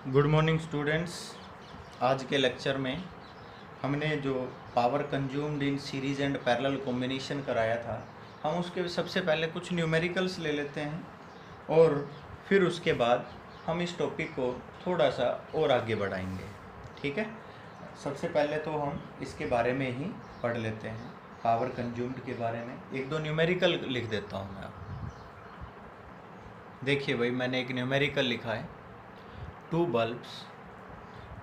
Good morning students. आज के lecture में हमने जो power consumed in series and parallel combination कराया था, हम उसके सबसे पहले कुछ न्यूमेरिकल्स ले लेते हैं और फिर उसके बाद हम इस टॉपिक को थोड़ा सा और आगे बढ़ाएंगे। ठीक है, सबसे पहले तो हम इसके बारे में ही पढ़ लेते हैं, पावर कंज्यूम्ड के बारे में। एक दो न्यूमेरिकल लिख देता हूँ मैं। आप देखिए भाई, मैंने एक न्यूमेरिकल लिखा है, 2 bulbs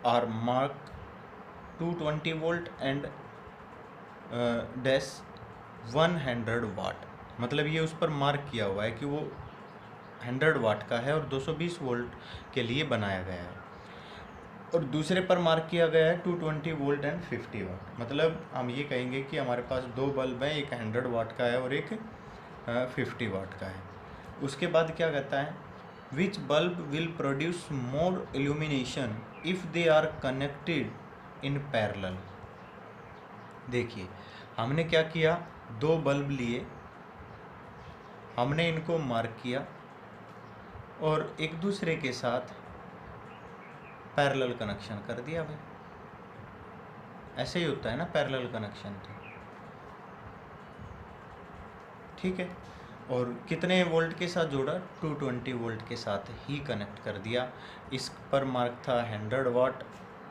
are marked 220 volt and dash 100 वाट। मतलब ये उस पर मार्क किया हुआ है कि वो 100 वाट का है और 220 वोल्ट के लिए बनाया गया है। और दूसरे पर मार्क किया गया है 220 वोल्ट एंड 50 वाट। मतलब हम ये कहेंगे कि हमारे पास दो बल्ब हैं, एक 100 वाट का है और एक 50 वाट का है। उसके बाद क्या कहता है, which bulb will produce more illumination if they are connected in parallel। देखिए, हमने क्या किया, दो बल्ब लिए, हमने इनको मार्क किया और एक दूसरे के साथ पैरेलल कनेक्शन कर दिया। भाई ऐसे ही होता है ना पैरेलल कनेक्शन तो, ठीक है। और कितने वोल्ट के साथ जोड़ा, 220 वोल्ट के साथ ही कनेक्ट कर दिया। इस पर मार्क था 100 वाट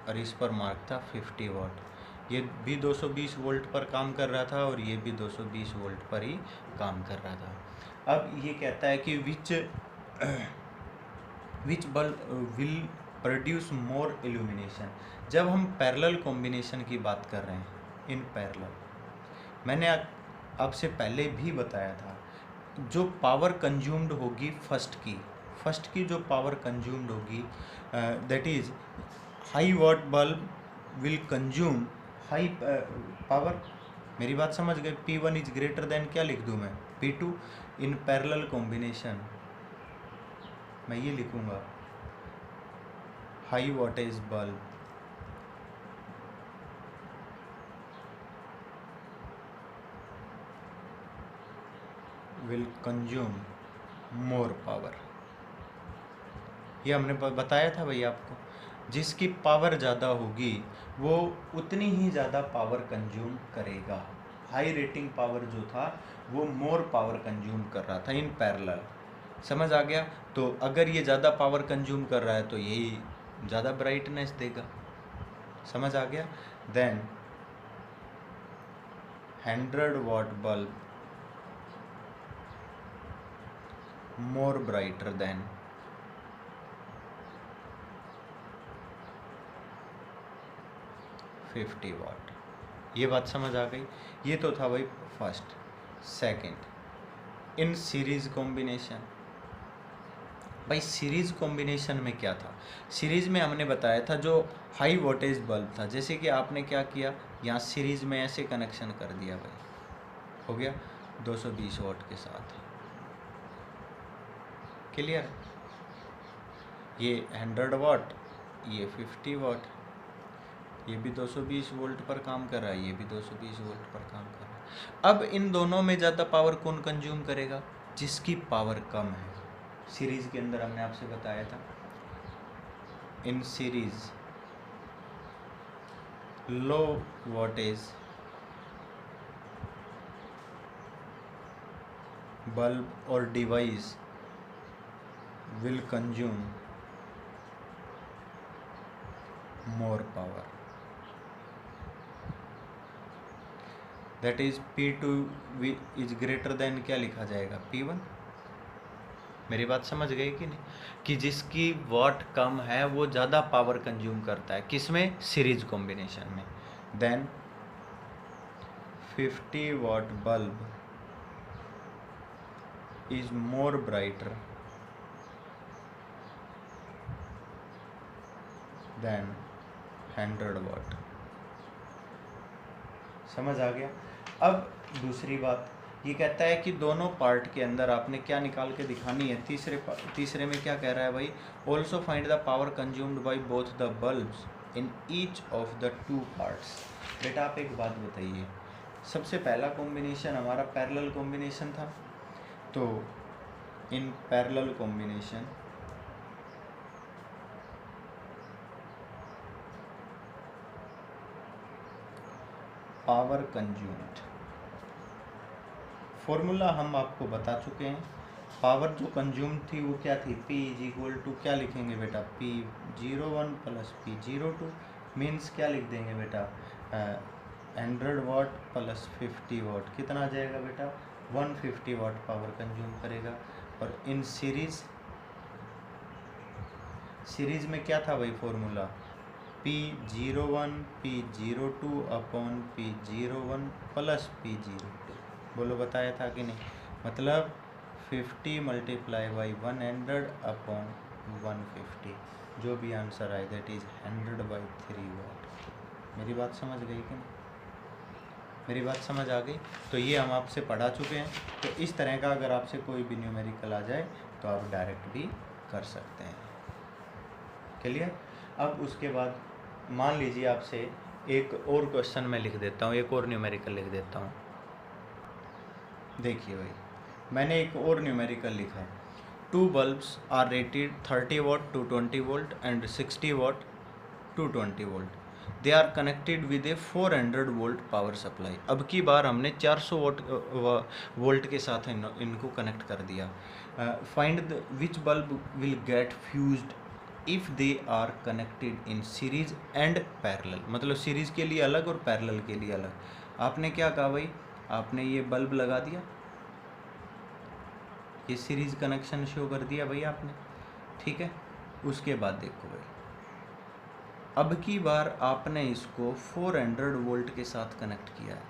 और इस पर मार्क था 50 वाट। ये भी 220 वोल्ट पर काम कर रहा था और ये भी 220 वोल्ट पर ही काम कर रहा था। अब ये कहता है कि which bulb will produce more illumination. जब हम पैरेलल कॉम्बिनेशन की बात कर रहे हैं, इन पैरेलल, मैंने आपसे पहले भी बताया था, जो पावर कंज्यूम्ड होगी फर्स्ट की जो पावर कंज्यूम्ड होगी, that is high watt bulb will consume high power. मेरी बात समझ गए। P1 इज ग्रेटर देन, क्या लिख दूँ मैं, P2। इन पैरेलल कॉम्बिनेशन मैं ये लिखूँगा, high voltage bulb will consume more power. ये हमने बताया था भाई आपको, जिसकी पावर ज़्यादा होगी वो उतनी ही ज़्यादा पावर कंज्यूम करेगा। हाई रेटिंग पावर जो था वो मोर पावर कंज्यूम कर रहा था इन पैरेलल। समझ आ गया। तो अगर ये ज़्यादा पावर कंज्यूम कर रहा है तो यही ज़्यादा ब्राइटनेस देगा। समझ आ गया। देन 100 वाट बल्ब मोर ब्राइटर देन 50 वाट। ये बात समझ आ गई। ये तो था भाई first. Second, in series combination. भाई सीरीज कॉम्बिनेशन में क्या था, सीरीज में हमने बताया था जो हाई वोल्टेज बल्ब था, जैसे कि आपने क्या किया, यहाँ सीरीज में ऐसे कनेक्शन कर दिया भाई, हो गया 220 वाट के साथ। क्लियर। ये 100 वाट, ये 50 वाट, ये भी 220 वोल्ट पर काम कर रहा है, ये भी 220 वोल्ट पर काम कर रहा है। अब इन दोनों में ज़्यादा पावर कौन कंज्यूम करेगा, जिसकी पावर कम है। सीरीज के अंदर हमने आपसे बताया था, in series low voltage bulb और device will consume more power. That is P2 is greater than, क्या लिखा जाएगा, P1। मेरी बात समझ गए कि नहीं, कि जिसकी वाट कम है वो ज़्यादा पावर कंज्यूम करता है, किसमें, सीरीज कॉम्बिनेशन में। Then 50 watt bulb is more brighter than 100 watt. समझ आ गया। अब दूसरी बात ये कहता है कि दोनों पार्ट के अंदर आपने क्या निकाल के दिखानी है। तीसरे में क्या कह रहा है भाई, also find the power consumed by both the bulbs in each of the two parts. बेटा आप एक बात बताइए, सबसे पहला कॉम्बिनेशन हमारा पैरेलल कॉम्बिनेशन था, तो in parallel combination power consumed. Formula हम आपको बता चुके हैं। पावर जो कंज्यूम थी वो क्या थी, P इज इक्वल टू क्या लिखेंगे बेटा, P01 प्लस P02 मीन्स क्या लिख देंगे बेटा, 100 वाट प्लस 50 वाट कितना आ जाएगा बेटा, 150 वाट पावर कंज्यूम करेगा। और इन सीरीज में क्या था भाई formula, P01 P02 upon P01 plus P02। बोलो बताया था कि नहीं, मतलब 50 मल्टीप्लाई बाई 100 अपॉन 150, जो भी आंसर आए दैट इज 100/3 वाट। मेरी बात समझ गई कि नहीं, मेरी बात समझ आ गई। तो ये हम आपसे पढ़ा चुके हैं। तो इस तरह का अगर आपसे कोई भी न्यूमेरिकल आ जाए तो आप डायरेक्ट भी कर सकते हैं। क्लियर। अब उसके बाद मान लीजिए आपसे एक और क्वेश्चन मैं लिख देता हूँ, एक और न्यूमेरिकल लिख देता हूँ। देखिए भाई, मैंने एक और न्यूमेरिकल लिखा है, 2 bulbs are rated 30 watt 220 volt and 60 watt 220 volt. They are connected with a 400 volt power supply. अब की बार हमने 400 वोल्ट के साथ इनको कनेक्ट कर दिया। Find which bulb will get fused if they are connected in series and parallel. मतलब series के लिए अलग और पैरेलल के लिए अलग। आपने क्या कहा भाई, आपने ये बल्ब लगा दिया, ये सीरीज कनेक्शन शो कर दिया भाई आपने, ठीक है। उसके बाद देखो भाई, अब की बार आपने इसको 400 वोल्ट के साथ कनेक्ट किया है।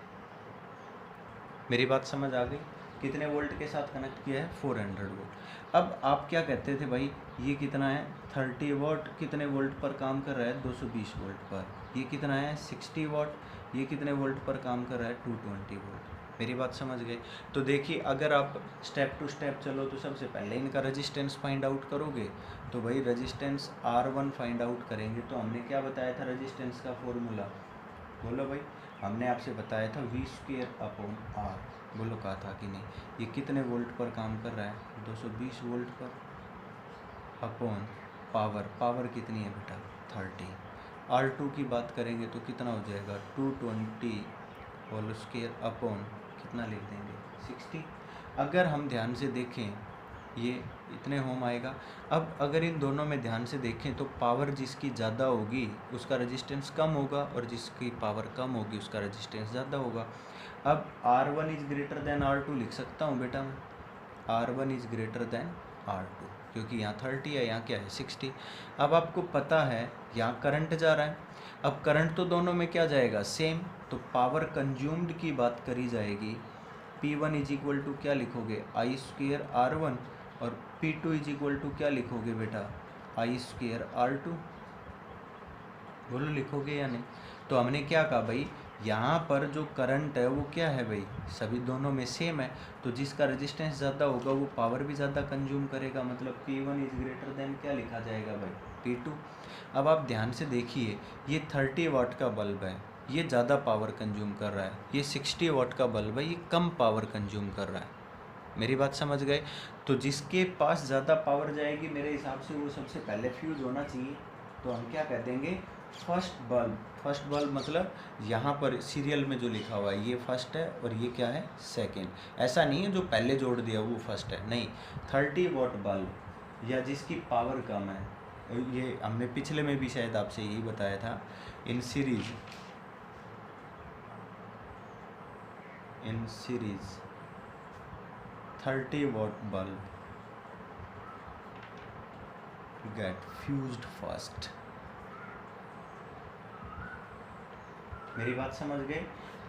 मेरी बात समझ आ गई, कितने वोल्ट के साथ कनेक्ट किया है, 400 वोल्ट। अब आप क्या कहते थे भाई, ये कितना है 30 वाट, कितने वोल्ट पर काम कर रहा है, 220 वोल्ट पर। ये कितना है 60 वाट, ये कितने वोल्ट पर काम कर रहा है, 220 वोल्ट। मेरी बात समझ गए। तो देखिए, अगर आप स्टेप टू स्टेप चलो तो सबसे पहले इनका रेजिस्टेंस फाइंड आउट करोगे। तो भाई रेजिस्टेंस R1 फाइंड आउट करेंगे। तो हमने क्या बताया था रेजिस्टेंस का फॉर्मूला, बोलो भाई, हमने आपसे बताया था V² अपॉन R। बोलो कहा था कि नहीं। ये कितने वोल्ट पर काम कर रहा है, 220 वोल्ट पर, अपॉन पावर कितनी है बेटा, 30। R2 की बात करेंगे तो कितना हो जाएगा, 220 होल स्क्वायर अपॉन कितना लिख देंगे, 60। अगर हम ध्यान से देखें ये इतने होम आएगा। अब अगर इन दोनों में ध्यान से देखें तो पावर जिसकी ज़्यादा होगी उसका रेजिस्टेंस कम होगा, और जिसकी पावर कम होगी उसका रेजिस्टेंस ज़्यादा होगा। अब R1 is greater than R2 लिख सकता हूँ बेटा मैं, R1 is greater than R2, क्योंकि यहाँ 30 है, यहाँ क्या है 60। अब आपको पता है यहाँ करंट जा रहा है। अब करंट तो दोनों में क्या जाएगा, सेम। तो पावर कंज्यूम्ड की बात करी जाएगी, P1 इज इक्वल टू क्या लिखोगे, I² R1, और P2 इज इक्वल टू क्या लिखोगे बेटा, I² R2। बोलो लिखोगे या नहीं। तो हमने क्या कहा भाई, यहाँ पर जो करंट है वो क्या है भाई, सभी दोनों में सेम है। तो जिसका रेजिस्टेंस ज़्यादा होगा वो पावर भी ज़्यादा कंज्यूम करेगा, मतलब P1 इज ग्रेटर देन क्या लिखा जाएगा भाई, P2। अब आप ध्यान से देखिए, ये 30 वाट का बल्ब है, ये ज़्यादा पावर कंज्यूम कर रहा है। ये 60 वाट का बल्ब है, ये कम पावर कंज्यूम कर रहा है। मेरी बात समझ गए। तो जिसके पास ज़्यादा पावर जाएगी मेरे हिसाब से वो सबसे पहले फ्यूज होना चाहिए। तो हम क्या कह देंगे, फर्स्ट बल्ब मतलब यहाँ पर सीरियल में जो लिखा हुआ है ये फर्स्ट है और ये क्या है सेकंड। ऐसा नहीं है जो पहले जोड़ दिया वो फर्स्ट है, नहीं। 30 वाट बल्ब या जिसकी पावर कम है, ये हमने पिछले में भी शायद आपसे यही बताया था, in series 30 watt bulb get fused first। मेरी बात समझ गए।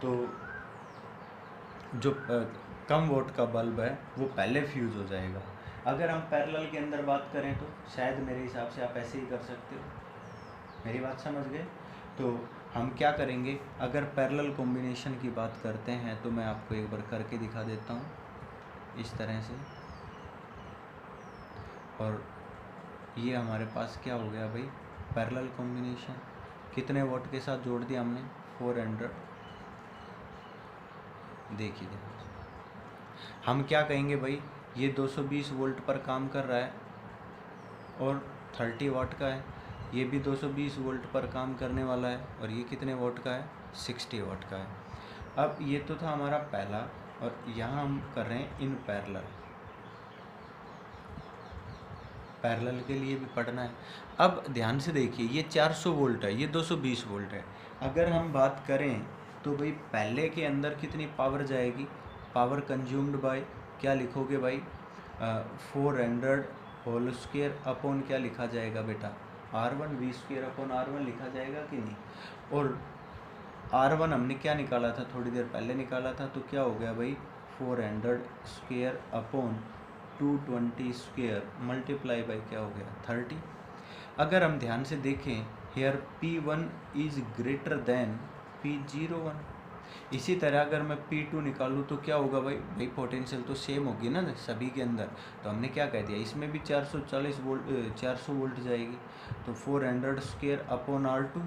तो जो कम वोट का बल्ब है वो पहले फ्यूज हो जाएगा। अगर हम पैरेलल के अंदर बात करें तो शायद मेरे हिसाब से आप ऐसे ही कर सकते हो। मेरी बात समझ गए। तो हम क्या करेंगे, अगर पैरेलल कॉम्बिनेशन की बात करते हैं तो मैं आपको एक बार करके दिखा देता हूँ इस तरह से। और ये हमारे पास क्या हो गया भाई, पैरेलल कॉम्बिनेशन। कितने वोट के साथ जोड़ दिया हमने, 400। देखिए हम क्या कहेंगे भाई, ये 220 वोल्ट पर काम कर रहा है और 30 वाट का है। ये भी 220 वोल्ट पर काम करने वाला है और ये कितने वाट का है, 60 वाट का है। अब ये तो था हमारा पहला, और यहाँ हम कर रहे हैं इन पैरेलल। पैरेलल के लिए भी पढ़ना है। अब ध्यान से देखिए, ये 400 वोल्ट है, ये 220 वोल्ट है। अगर हम बात करें तो भाई पहले के अंदर कितनी पावर जाएगी, पावर कंज्यूम्ड बाय, क्या लिखोगे भाई, 400 होल स्क्वायर अपॉन क्या लिखा जाएगा बेटा, R1 V square upon R1 लिखा जाएगा कि नहीं। और R1 हमने क्या निकाला था, थोड़ी देर पहले निकाला था, तो क्या हो गया भाई 400 square upon 220 square multiply by क्या हो गया 30। अगर हम ध्यान से देखें, hair P1 is greater then P01। इसी तरह अगर मैं P2 निकालूँ तो क्या होगा भाई पोटेंशियल तो सेम होगी ना सभी के अंदर। तो हमने क्या कह दिया, इसमें भी 440 वोल्ट 400 वोल्ट जाएगी। तो 400 स्क्वायर अपॉन R2,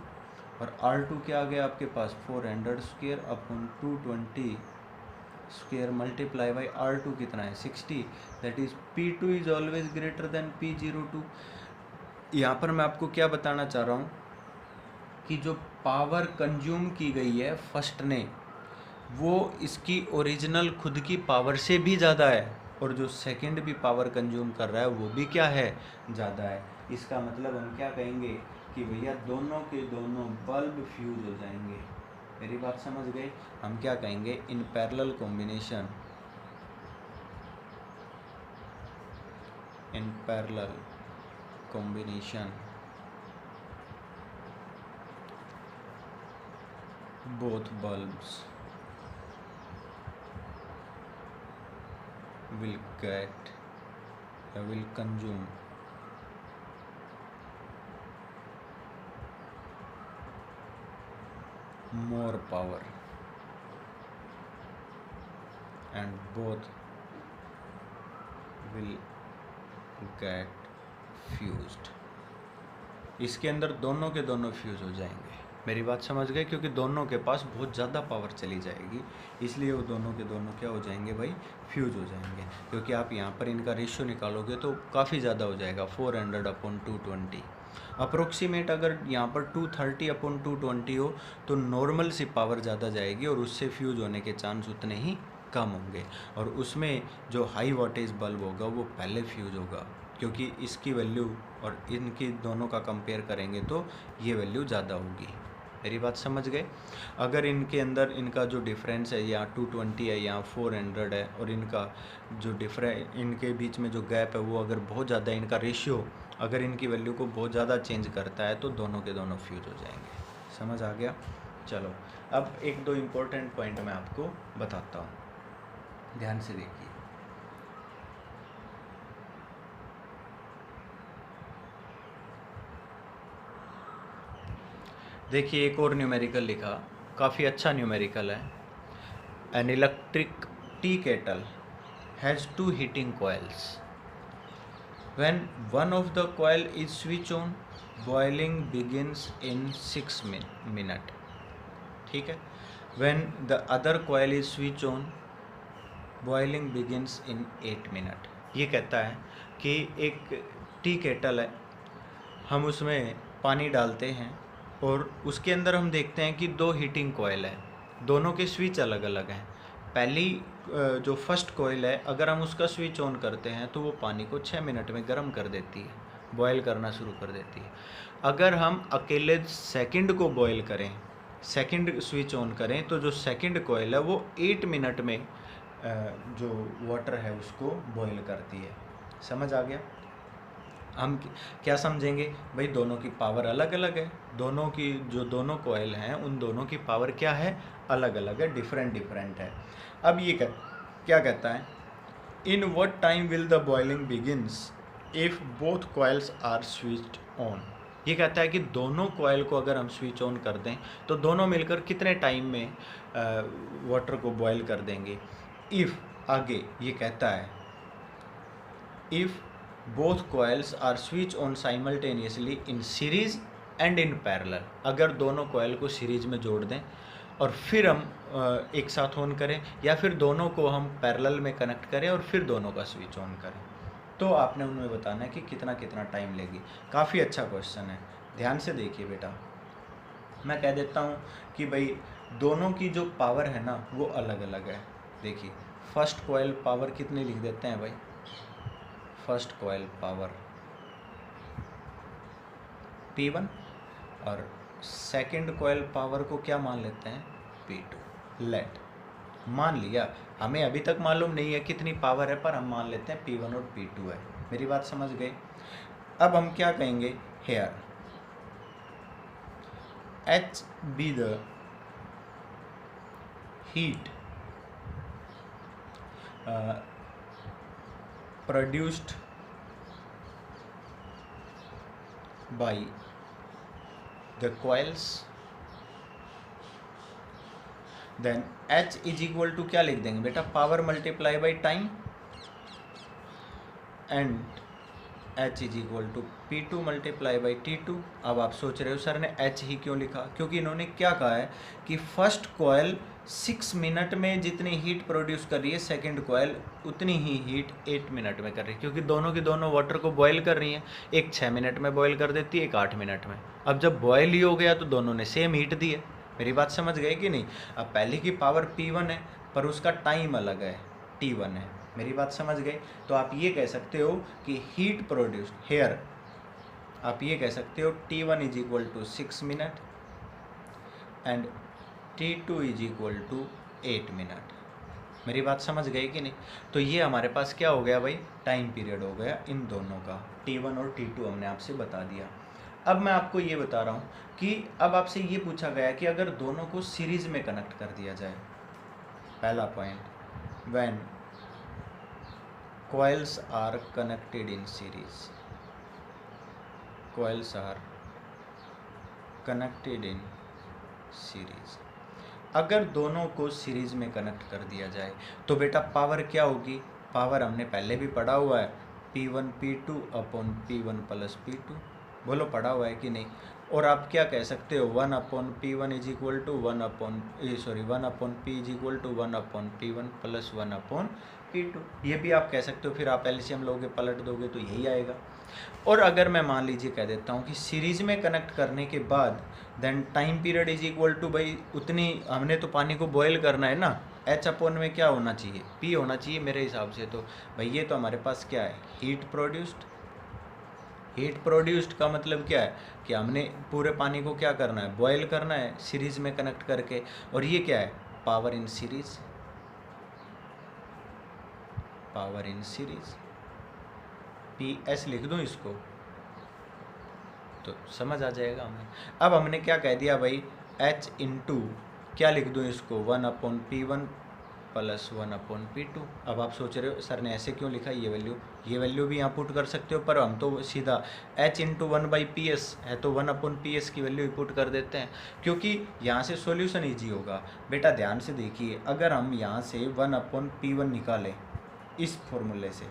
और R2 क्या आ गया आपके पास 400 square upon 220 square multiply by R2 कितना है 60। That is P2 is always greater than P02। यहाँ पर मैं आपको क्या बताना चाह रहा हूँ कि जो पावर कंज्यूम की गई है फर्स्ट ने, वो इसकी ओरिजिनल खुद की पावर से भी ज़्यादा है, और जो सेकंड भी पावर कंज्यूम कर रहा है वो भी क्या है, ज़्यादा है। इसका मतलब हम क्या कहेंगे कि भैया दोनों के दोनों बल्ब फ्यूज हो जाएंगे। मेरी बात समझ गए। हम क्या कहेंगे, in parallel combination, in parallel combination both bulbs will consume more power and both will get fused। इसके अंदर दोनों के दोनों फ्यूज हो जाएंगे। मेरी बात समझ गए, क्योंकि दोनों के पास बहुत ज़्यादा पावर चली जाएगी, इसलिए वो दोनों के दोनों क्या हो जाएंगे भाई, फ्यूज हो जाएंगे। क्योंकि आप यहाँ पर इनका रेशियो निकालोगे तो काफ़ी ज़्यादा हो जाएगा, 400 अपॉन 220 अप्रोक्सीमेट। अगर यहाँ पर 230 अपॉन 220 हो तो नॉर्मल सी पावर ज़्यादा जाएगी, और उससे फ्यूज होने के चांस उतने ही कम होंगे। और उसमें जो हाई वोल्टेज बल्ब होगा वो पहले फ्यूज होगा, क्योंकि इसकी वैल्यू और इनकी दोनों का कंपेयर करेंगे तो ये वैल्यू ज़्यादा होगी। मेरी बात समझ गए। अगर इनके अंदर इनका जो डिफरेंस है, यहाँ 220 है, यहाँ 400 है, और इनका जो इनके बीच में जो गैप है वो अगर बहुत ज़्यादा, इनका रेशियो अगर इनकी वैल्यू को बहुत ज़्यादा चेंज करता है तो दोनों के दोनों फ्यूज हो जाएंगे। समझ आ गया। चलो अब एक दो इम्पोर्टेंट पॉइंट मैं आपको बताता हूँ, ध्यान से देखिए। देखिए एक और न्यूमेरिकल लिखा, काफ़ी अच्छा न्यूमेरिकल है। An electric T kettle has 2 heating coils. When one of the coil is switched on, boiling begins in 6 minutes. ठीक है। When the other coil is switched on, boiling begins in 8 minutes. ये कहता है कि एक T kettle है, हम उसमें पानी डालते हैं और उसके अंदर हम देखते हैं कि 2 हीटिंग कॉयल है, दोनों के स्विच अलग अलग हैं। पहली जो फर्स्ट कॉयल है, अगर हम उसका स्विच ऑन करते हैं तो वो पानी को 6 मिनट में गर्म कर देती है, बॉयल करना शुरू कर देती है। अगर हम अकेले सेकंड को बॉयल करें, सेकंड स्विच ऑन करें, तो जो सेकंड कॉयल है वो 8 मिनट में जो वाटर है उसको बॉयल करती है। समझ आ गया। हम क्या समझेंगे भाई, दोनों की पावर अलग अलग है, दोनों की जो दोनों कॉयल हैं उन दोनों की पावर क्या है, अलग अलग है, डिफरेंट है। अब ये क्या कहता है, in what time will the boiling begins if both coils are switched on. ये कहता है कि दोनों कॉयल को अगर हम स्विच ऑन कर दें तो दोनों मिलकर कितने टाइम में वाटर को बॉयल कर देंगे। इफ़ आगे ये कहता है, if both coils are switched on simultaneously in series and in parallel। अगर दोनों कॉयल को सीरीज में जोड़ दें और फिर हम एक साथ ऑन करें, या फिर दोनों को हम पैरेलल में कनेक्ट करें और फिर दोनों का स्विच ऑन करें, तो आपने उनमें बताना है कि कितना कितना टाइम लेगी। काफ़ी अच्छा क्वेश्चन है, ध्यान से देखिए बेटा। मैं कह देता हूँ कि भाई दोनों की जो पावर है ना वो अलग अलग है। देखिए फर्स्ट कॉइल पावर कितनी लिख देते हैं भाई, फर्स्ट कॉइल पावर P1 और सेकंड कॉइल पावर को क्या मान लेते हैं P2। लेट मान लिया, हमें अभी तक मालूम नहीं है कितनी पावर है, पर हम मान लेते हैं P1 और P2 है। मेरी बात समझ गए। अब हम क्या कहेंगे, here H be the heat produced by the coils, then H is equal to क्या लिख देंगे बेटा, power multiply by time, and H is equal to P2 multiply by T2। अब आप सोच रहे हो सर ने H ही क्यों लिखा, क्योंकि इन्होंने क्या कहा है कि फर्स्ट कॉइल 6 मिनट में जितनी हीट प्रोड्यूस कर रही है, सेकंड कॉइल उतनी ही हीट 8 मिनट में कर रही है, क्योंकि दोनों की दोनों वाटर को बॉयल कर रही हैं। एक 6 मिनट में बॉयल कर देती है, एक 8 मिनट में। अब जब बॉयल ही हो गया तो दोनों ने सेम हीट दी है। मेरी बात समझ गए कि नहीं। अब पहले की पावर P1 है पर उसका टाइम अलग है, T1 है। मेरी बात समझ गए। तो आप ये कह सकते हो कि हीट प्रोड्यूस्ड हेयर, आप ये कह सकते हो T1 is equal to 6 minute and T2 is equal to 8 minute. मेरी बात समझ गए कि नहीं। तो ये हमारे पास क्या हो गया भाई, टाइम पीरियड हो गया इन दोनों का, T1 और T2 हमने आपसे बता दिया। अब मैं आपको ये बता रहा हूँ कि अब आपसे ये पूछा गया कि अगर दोनों को सीरीज में कनेक्ट कर दिया जाए। पहला point, when coils are connected in series, coils are connected in series। अगर दोनों को सीरीज में कनेक्ट कर दिया जाए तो बेटा पावर क्या होगी, पावर हमने पहले भी पढ़ा हुआ है, P1 P2 upon P1 plus P2। बोलो पढ़ा हुआ है कि नहीं। और आप क्या कह सकते हो, 1 upon P1 is equal to 1 upon 1 upon P is equal to 1 upon P1 plus 1 upon P2। ये भी आप कह सकते हो। फिर आप एलसीएम लोगे, पलट दोगे तो यही आएगा। और अगर मैं मान लीजिए कह देता हूँ कि सीरीज में कनेक्ट करने के बाद then time period is equal to भाई उतनी, हमने तो पानी को बॉयल करना है ना, H अपॉन में क्या होना चाहिए, P होना चाहिए मेरे हिसाब से। तो भाई ये तो हमारे पास क्या है, हीट प्रोड्यूस्ड। हीट प्रोड्यूस्ड का मतलब क्या है कि हमने पूरे पानी को क्या करना है, बॉयल करना है सीरीज में कनेक्ट करके। और ये क्या है, power in series, power in series, PS लिख दूं इसको तो समझ आ जाएगा हमें। अब हमने क्या कह दिया भाई, H इंटू क्या लिख दूं इसको, 1 upon P1 plus 1 upon P2। अब आप सोच रहे हो सर ने ऐसे क्यों लिखा, ये वैल्यू भी यहाँ पुट कर सकते हो, पर हम तो सीधा H इंटू 1/PS है तो 1 अपॉन PS की वैल्यू ही पुट कर देते हैं, क्योंकि यहाँ से सॉल्यूशन ईजी होगा। बेटा ध्यान से देखिए, अगर हम यहाँ से 1 अपॉन P1 निकालें इस फॉर्मूले से,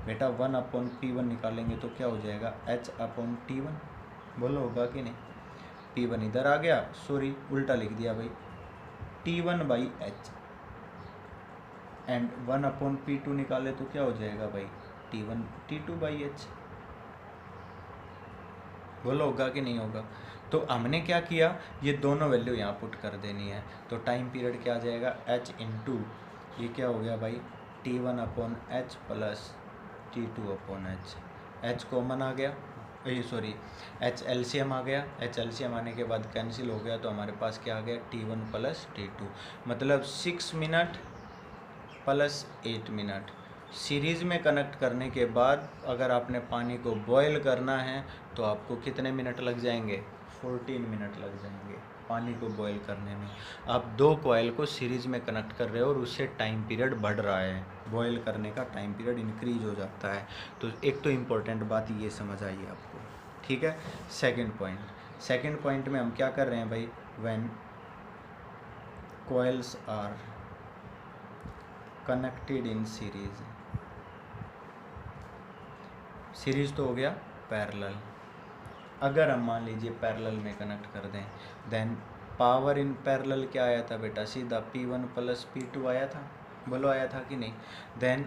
बेटा 1 अपॉन P1 निकालेंगे तो क्या हो जाएगा, H अपॉन T1। बोलो होगा कि नहीं। P1 इधर आ गया, सॉरी उल्टा लिख दिया भाई, T1/H एंड 1 अपॉन P2 निकाले तो क्या हो जाएगा भाई, T2/H। बोलो होगा कि नहीं होगा। तो हमने क्या किया, ये दोनों वैल्यू यहाँ पुट कर देनी है। तो टाइम पीरियड क्या आ जाएगा, H इंटू ये क्या हो गया भाई, T1 upon H plus T2 upon H। H common आ गया, ये सॉरी H एलसीएम आ गया। H एलसीएम आने के बाद कैंसिल हो गया तो हमारे पास क्या आ गया, T1 प्लस T2, मतलब 6 मिनट प्लस 8 मिनट। सीरीज़ में कनेक्ट करने के बाद अगर आपने पानी को बॉयल करना है तो आपको कितने मिनट लग जाएंगे, 14 मिनट लग जाएंगे पानी को बॉयल करने में। आप 2 कॉइल को सीरीज़ में कनेक्ट कर रहे हो और उससे टाइम पीरियड बढ़ रहा है, बॉयल करने का टाइम पीरियड इंक्रीज हो जाता है। तो एक तो इम्पोर्टेंट बात ये समझ आई आपको, ठीक है। सेकंड पॉइंट में हम क्या कर रहे हैं भाई, when coils are connected in series, series तो हो गया पैरेलल। अगर हम मान लीजिए पैरेलल में कनेक्ट कर दें, देन पावर इन पैरेलल क्या आया था बेटा, सीधा P1 प्लस P2 आया था। बोलो आया था कि नहीं। देन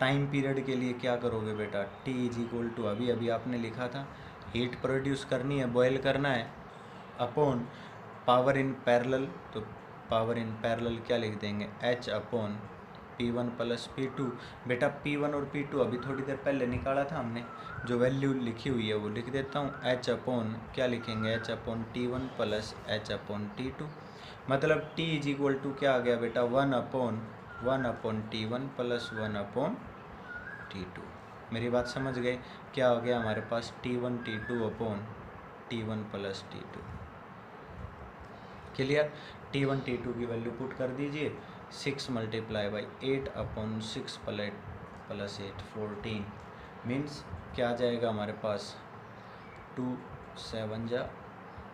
टाइम पीरियड के लिए क्या करोगे बेटा, T इज इक्वल टू अभी आपने लिखा था, हीट प्रोड्यूस करनी है, बॉयल करना है, अपॉन पावर इन पैरेलल, तो पावर इन पैरेलल क्या लिख देंगे, H upon P1 plus P2। बेटा P1 और P2 अभी थोड़ी देर पहले निकाला था हमने, जो वैल्यू लिखी हुई है वो लिख देता हूँ। H अपॉन क्या लिखेंगे, H upon T1 plus H upon T2, मतलब T इज इक्वल टू क्या आ गया बेटा, 1 upon T1 plus 1 upon T2। मेरी बात समझ गए, क्या हो गया हमारे पास, T1 T2 upon T1 plus T2। Clear. T1 T2 की वैल्यू पुट कर दीजिए, 6 multiply by 8 upon 6 plus 8 14, means क्या आ जाएगा हमारे पास, 2 7 जा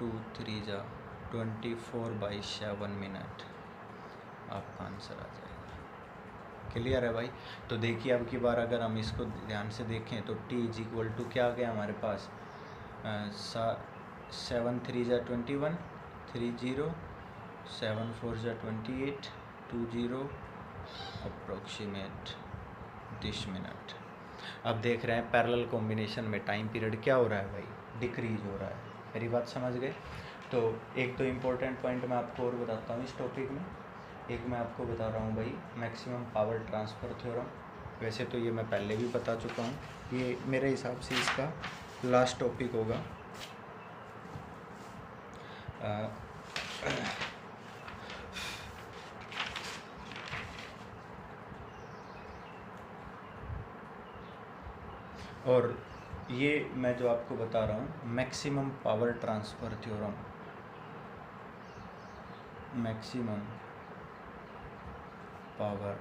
2 3 जा 24/7 मिनट आपका आंसर आ जाएगा। क्लियर है भाई। तो देखिए अब की बार अगर हम इसको ध्यान से देखें तो T इज इक्वल टू क्या आ गया हमारे पास, 7 3 जा 21 30, 7 4 जा 28 20 अप्रोक्सीमेट 10 मिनट। अब देख रहे हैं पैरेलल कॉम्बिनेशन में टाइम पीरियड क्या हो रहा है भाई, डिक्रीज हो रहा है। मेरी बात समझ गए। तो एक तो इम्पोर्टेंट पॉइंट मैं आपको और बताता हूँ इस टॉपिक में। एक मैं आपको बता रहा हूँ भाई मैक्सिमम पावर ट्रांसफ़र थ्योरम। वैसे तो ये मैं पहले भी बता चुका हूँ, ये मेरे हिसाब से इसका लास्ट टॉपिक होगा। और ये मैं जो आपको बता रहा हूँ maximum power transfer theorem, maximum power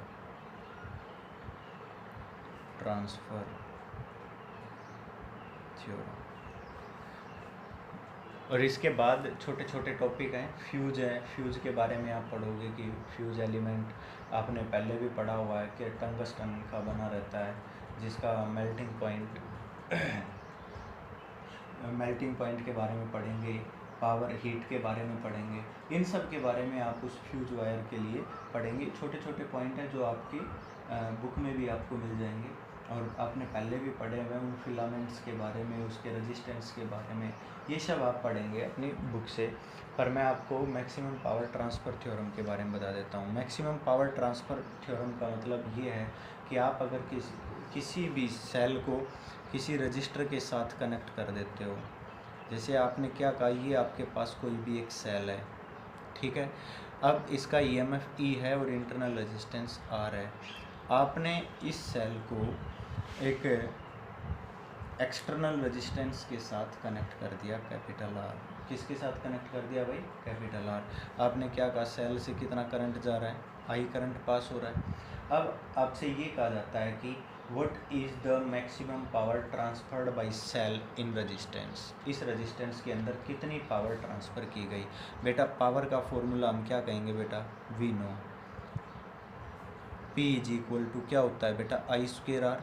transfer theorem. और इसके बाद छोटे छोटे टॉपिक हैं, फ्यूज है, फ्यूज के बारे में आप पढ़ोगे कि फ्यूज एलिमेंट आपने पहले भी पढ़ा हुआ है कि टंगस्टन का बना रहता है, जिसका मेल्टिंग पॉइंट के बारे में पढ़ेंगे, पावर हीट के बारे में पढ़ेंगे, इन सब के बारे में आप उस फ्यूज वायर के लिए पढ़ेंगे। छोटे छोटे पॉइंट हैं जो आपकी बुक में भी आपको मिल जाएंगे और आपने पहले भी पढ़े हुए उन फिलामेंट्स के बारे में, उसके रेजिस्टेंस के बारे में, ये सब आप पढ़ेंगे अपनी बुक से। पर मैं आपको मैक्सिमम पावर ट्रांसफ़र थ्योरम के बारे में बता देता हूँ। मैक्सिमम पावर ट्रांसफ़र थ्योरम का मतलब ये है कि आप अगर किसी भी सेल को किसी रजिस्टर के साथ कनेक्ट कर देते हो, जैसे आपने क्या कहा, ये आपके पास कोई भी एक सेल है, ठीक है। अब इसका EMF E है और इंटरनल रेजिस्टेंस R है। आपने इस सेल को एक एक्सटर्नल रेजिस्टेंस के साथ कनेक्ट कर दिया, कैपिटल R। किसके साथ कनेक्ट कर दिया भाई, कैपिटल R। आपने क्या कहा, सेल से कितना करंट जा रहा है, I करंट पास हो रहा है। अब आपसे ये कहा जाता है कि what is the maximum power transferred by cell in resistance, इस रेजिस्टेंस के अंदर कितनी पावर ट्रांसफ़र की गई। बेटा पावर का फॉर्मूला हम क्या कहेंगे बेटा, we know P is equal to क्या होता है बेटा, I²R,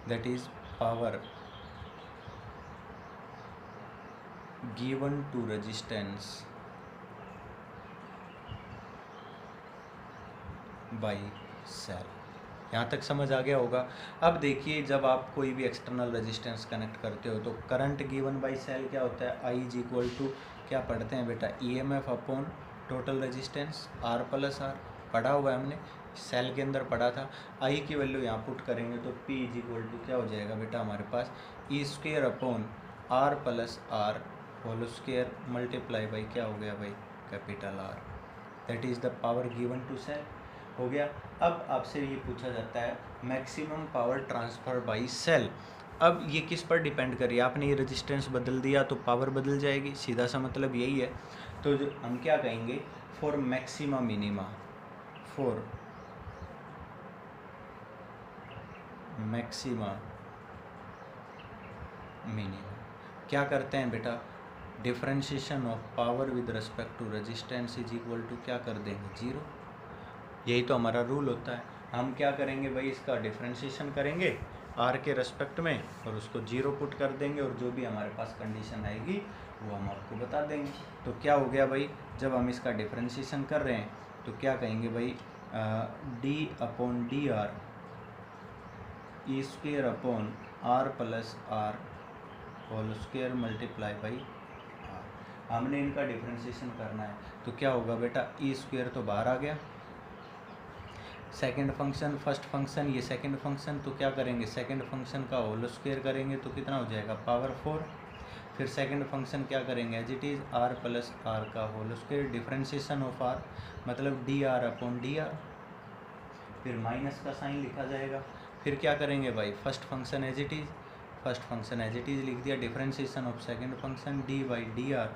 that is power given to resistance by cell. यहाँ तक समझ आ गया होगा। अब देखिए जब आप कोई भी एक्सटर्नल रेजिस्टेंस कनेक्ट करते हो तो करंट गिवन बाय सेल क्या होता है, I इज इक्वल टू क्या पढ़ते हैं बेटा, EMF upon total resistance R plus R, पढ़ा हुआ है हमने, सेल के अंदर पढ़ा था। I की वैल्यू यहाँ पुट करेंगे तो P इज इक्वल टू क्या हो जाएगा बेटा हमारे पास, E² upon R plus R whole square multiply by क्या हो गया भाई, capital R, that is the power given to cell. हो गया। अब आपसे ये पूछा जाता है maximum power transfer by cell. अब ये किस पर डिपेंड करिए, आपने ये रेजिस्टेंस बदल दिया तो पावर बदल जाएगी, सीधा सा मतलब यही है। तो जो हम क्या कहेंगे, for maxima minima, for maxima minima क्या करते हैं बेटा, differentiation of power with respect to resistance is equal to क्या कर देंगे, 0। यही तो हमारा रूल होता है। हम क्या करेंगे भाई, इसका डिफरेंशिएशन करेंगे R के रेस्पेक्ट में और उसको 0 पुट कर देंगे और जो भी हमारे पास कंडीशन आएगी वो हम आपको बता देंगे। तो क्या हो गया भाई, जब हम इसका डिफरेंशिएशन कर रहे हैं तो क्या कहेंगे भाई, D/dr E² upon R plus R whole square multiply by R। हमने इनका डिफरेंशिएशन करना है, तो क्या होगा बेटा, ई स्क्वायर तो बाहर आ गया, सेकंड फंक्शन फर्स्ट फंक्शन ये सेकंड फंक्शन, तो क्या करेंगे सेकंड फंक्शन का होल स्क्वायर करेंगे तो कितना हो जाएगा पावर 4। फिर सेकंड फंक्शन क्या करेंगे as it is R plus R का whole square, differentiation of R मतलब D R upon D R, फिर माइनस का साइन लिखा जाएगा। फिर क्या करेंगे भाई, first function as it is, first function as it is लिख दिया, differentiation of second function D by D R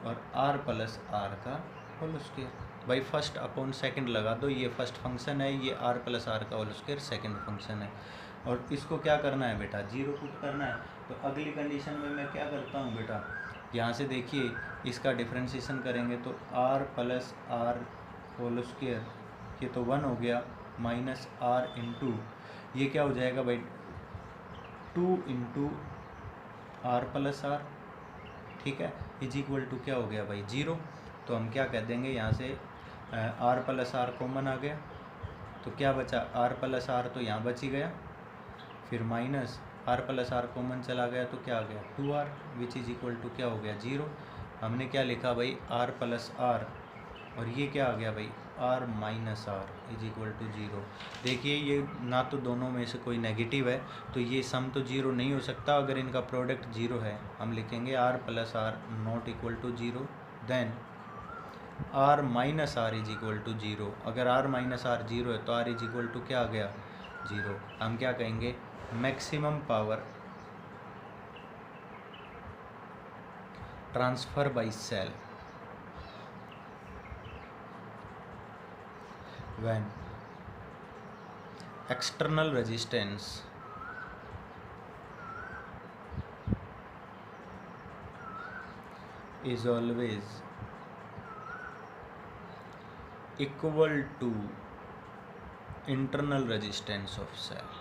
और आर प्लस आर का होल स्क्वायर। भाई फर्स्ट अपॉन सेकंड लगा दो, ये फर्स्ट फंक्शन है, ये आर प्लस आर का होल स्क्वायर सेकंड फंक्शन है, और इसको क्या करना है बेटा, जीरो पुट करना है। तो अगली कंडीशन में मैं क्या करता हूँ बेटा, यहाँ से देखिए इसका डिफरेंशिएशन करेंगे तो R plus R whole square, ये तो 1 हो गया, माइनस आर इंटू ये क्या हो जाएगा भाई 2 इंटू आर प्लस आर, ठीक है, इज इक्वल टू क्या हो गया भाई 0। तो हम क्या कह देंगे यहाँ से आर प्लस आर कॉमन आ गया, तो क्या बचा आर प्लस आर तो यहाँ बच ही गया, फिर minus R plus R common चला गया तो क्या आ गया 2r which is equal to क्या हो गया 0। हमने क्या लिखा भाई आर प्लस आर, और ये क्या आ गया भाई R minus R is equal to 0। देखिए ये ना तो दोनों में से कोई नेगेटिव है, तो ये सम तो 0 नहीं हो सकता, अगर इनका प्रोडक्ट 0 है हम लिखेंगे R plus R not equal to 0, then R minus R is equal to 0। अगर आर माइनस आर 0 है तो आर इज इक्वल टू क्या आ गया 0। हम क्या कहेंगे maximum power transfer by cell when external resistance is always equal to internal resistance of cell।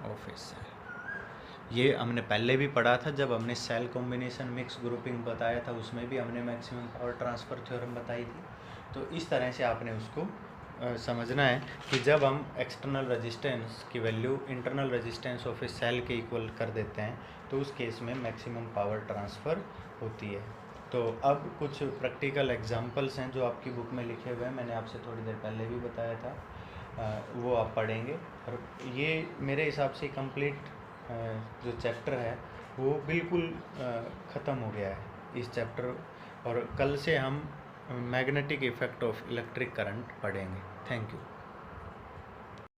Of a cell, ये हमने पहले भी पढ़ा था जब हमने सेल कॉम्बिनेशन मिक्स ग्रुपिंग बताया था, उसमें भी हमने मैक्सिमम पावर ट्रांसफ़र थ्योरम बताई थी। तो इस तरह से आपने उसको समझना है कि जब हम एक्सटर्नल रेजिस्टेंस की value internal resistance of a cell के इक्वल कर देते हैं तो उस केस में मैक्सिमम पावर ट्रांसफ़र होती है। तो अब कुछ प्रैक्टिकल एग्जांपल्स हैं जो आपकी बुक में लिखे हुए हैं, मैंने आपसे थोड़ी देर पहले भी बताया था, वो आप पढ़ेंगे। और ये मेरे हिसाब से कंप्लीट जो चैप्टर है वो बिल्कुल ख़त्म हो गया है इस चैप्टर, और कल से हम magnetic effect of electric current पढ़ेंगे। Thank you.